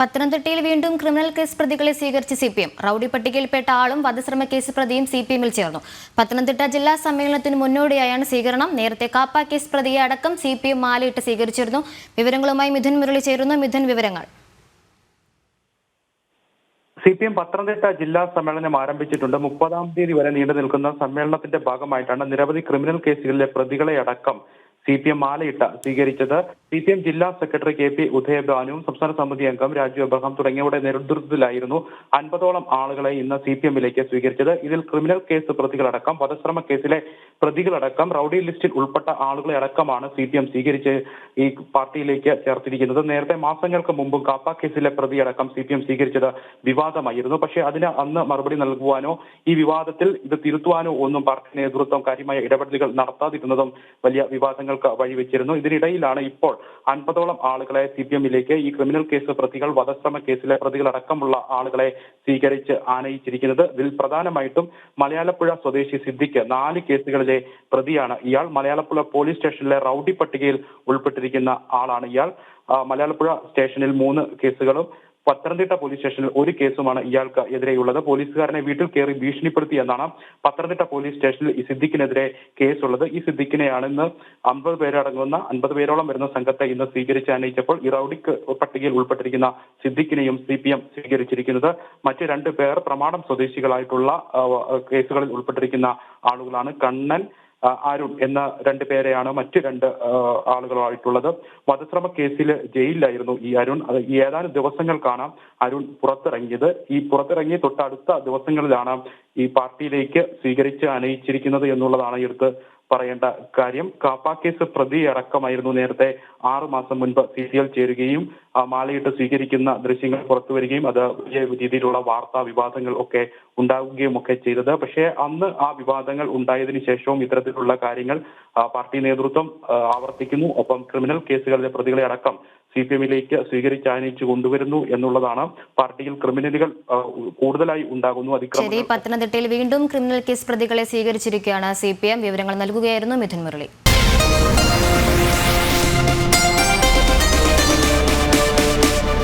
പത്തനംതിട്ടയിൽ വീണ്ടും criminal case പ്രതികളെ സ്വീകരിച്ച് CPM. റൌഡി പട്ടികയിൽപ്പെട്ട ആളും വധശ്രമ കേസ് പ്രതിയും CPMൽ ചേർന്നു. പത്തനംതിട്ട ജില്ലാ സമ്മേളനത്തിന് മുന്നോടിയായാണ് സ്വീകരണം. നേരത്തെ കാപ്പ കേസ് പ്രതിയെ അടക്കം CPM മാലയിട്ട് സ്വീകരിച്ചിരുന്നു. വിവരങ്ങളുമായി മിഥുൻ മുരളി ചേരുന്നു. മിഥുൻ, വിവരങ്ങൾ. CPM പത്തനംതിട്ട ജില്ലാ സമ്മേളനം ആരംഭിച്ചിട്ടുണ്ട്. 30-ാം തീയതി വരെ നീണ്ടു നിൽക്കുന്ന സമ്മേളനത്തിന്റെ ഭാഗമായിട്ടാണ് നിരവധി ക്രിമിനൽ കേസുകളിലെ പ്രതികളെ അടക്കം CPM മാലയിട്ട് സ്വീകരിച്ചത്. CPM ജില്ലാ സെക്രട്ടറി KP ഉദയഭാനുവും സംസ്ഥാന സമിതി അംഗം രാജു അബ്രഹാം തുടങ്ങിയവരുടെ നേതൃത്വത്തിലായിരുന്നു 50ഓളം ആളുകളെ ഇന്ന് CPMലേക്ക് സ്വീകരിച്ചത്. ഇതിൽ ക്രിമിനൽ കേസ് പ്രതികളടക്കം, വധശ്രമ കേസിലെ പ്രതികളടക്കം, റൌഡി ലിസ്റ്റിൽ ഉൾപ്പെട്ട ആളുകളെ അടക്കമാണ് CPM സ്വീകരിച്ച് ഈ പാർട്ടിയിലേക്ക് ചേർത്തിരിക്കുന്നത്. നേരത്തെ മാസങ്ങൾക്ക് മുമ്പും കാപ്പ കേസിലെ പ്രതിയടക്കം CPM സ്വീകരിച്ചത് വിവാദമായിരുന്നു. പക്ഷേ അന്ന് മറുപടി നൽകുവാനോ ഈ വിവാദത്തിൽ ഇത് തിരുത്തുവാനോ ഒന്നും പാർട്ടി നേതൃത്വം കാര്യമായ ഇടപെടലുകൾ നടത്താതിരുന്നതും വലിയ വിവാദങ്ങൾ വഴിവെച്ചിരുന്നു. ഇതിനിടയിലാണ് ഇപ്പോൾ 50ഓളം ആളുകളെ CPMലേക്ക് ഈ ക്രിമിനൽ കേസ് പ്രതികൾ, വധശ്രമ കേസിലെ പ്രതികളടക്കമുള്ള ആളുകളെ സ്വീകരിച്ച് ആനയിച്ചിരിക്കുന്നത്. ഇതിൽ പ്രധാനമായിട്ടും മലയാലപ്പുഴ സ്വദേശി സിദ്ദിഖ് 4 കേസുകളിലെ പ്രതിയാണ് ഇയാൾ. മലയാലപ്പുഴ പോലീസ് സ്റ്റേഷനിലെ റൌഡി പട്ടികയിൽ ഉൾപ്പെട്ടിരിക്കുന്ന ആളാണ് ഇയാൾ. മലയാലപ്പുഴ സ്റ്റേഷനിൽ 3 കേസുകളും പത്തനംതിട്ട പോലീസ് സ്റ്റേഷനിൽ 1 കേസുമാണ് ഇയാൾക്ക് എതിരെയുള്ളത്. പോലീസുകാരനെ വീട്ടിൽ കയറി ഭീഷണിപ്പെടുത്തി എന്നാണ് പത്തനംതിട്ട പോലീസ് സ്റ്റേഷനിൽ ഈ സിദ്ദിഖിനെതിരെ കേസുള്ളത്. ഈ സിദ്ദിഖിനെയാണ് ഇന്ന് 50 പേരടങ്ങുന്ന 50 പേരോളം വരുന്ന സംഘത്തെ ഇന്ന് സ്വീകരിച്ച് ആനയിച്ചപ്പോൾ ഈ റൌഡി പട്ടികയിൽ ഉൾപ്പെട്ടിരിക്കുന്ന സിദ്ദിഖിനെയും CPM സ്വീകരിച്ചിരിക്കുന്നത്. മറ്റ് 2 പേർ പ്രമാണം സ്വദേശികളായിട്ടുള്ള കേസുകളിൽ ഉൾപ്പെട്ടിരിക്കുന്ന ആളുകളാണ്. കണ്ണൻ, അരുൺ എന്ന 2 പേരെയാണ് മറ്റ് 2 ആളുകളായിട്ടുള്ളത്. വധശ്രമ കേസിൽ ജയിലിലായിരുന്നു ഈ അരുൺ. ഈ ഏതാനും ദിവസങ്ങൾക്കാണ് അരുൺ പുറത്തിറങ്ങിയത്. ഈ പുറത്തിറങ്ങി തൊട്ടടുത്ത ദിവസങ്ങളിലാണ് ഈ പാർട്ടിയിലേക്ക് സ്വീകരിച്ച് ആനയിച്ചിരിക്കുന്നത് എന്നുള്ളതാണ് എടുത്ത് പറയേണ്ട കാര്യം. കാപ്പ കേസ് പ്രതി അടക്കമായിരുന്നു നേരത്തെ 6 മാസം മുൻപ് CCL ചേരുകയും മാലയിട്ട് സ്വീകരിക്കുന്ന ദൃശ്യങ്ങൾ പുറത്തു വരികയും അത് വലിയ രീതിയിലുള്ള വാർത്താ വിവാദങ്ങൾ ഒക്കെ ഉണ്ടാവുകയും ഒക്കെ ചെയ്തത്. പക്ഷേ അന്ന് ആ വിവാദങ്ങൾ ഉണ്ടായതിനു ശേഷവും ഇത്തരത്തിലുള്ള കാര്യങ്ങൾ പാർട്ടി നേതൃത്വം ആവർത്തിക്കുന്നു. ഒപ്പം ക്രിമിനൽ കേസുകളിലെ പ്രതികളെ അടക്കം CPMലേക്ക് സ്വീകരിച്ച് ആനയിച്ചു കൊണ്ടുവരുന്നു എന്നുള്ളതാണ്. പാർട്ടിയിൽ ക്രിമിനലുകൾ കൂടുതലായി ഉണ്ടാകുന്നു. പത്തനംതിട്ടയിൽ വീണ്ടും ക്രിമിനൽ കേസ് പ്രതികളെ സ്വീകരിച്ചിരിക്കുകയാണ് CPM. വിവരങ്ങൾ നൽകുകയായിരുന്നു മിഥുൻ മുരളി.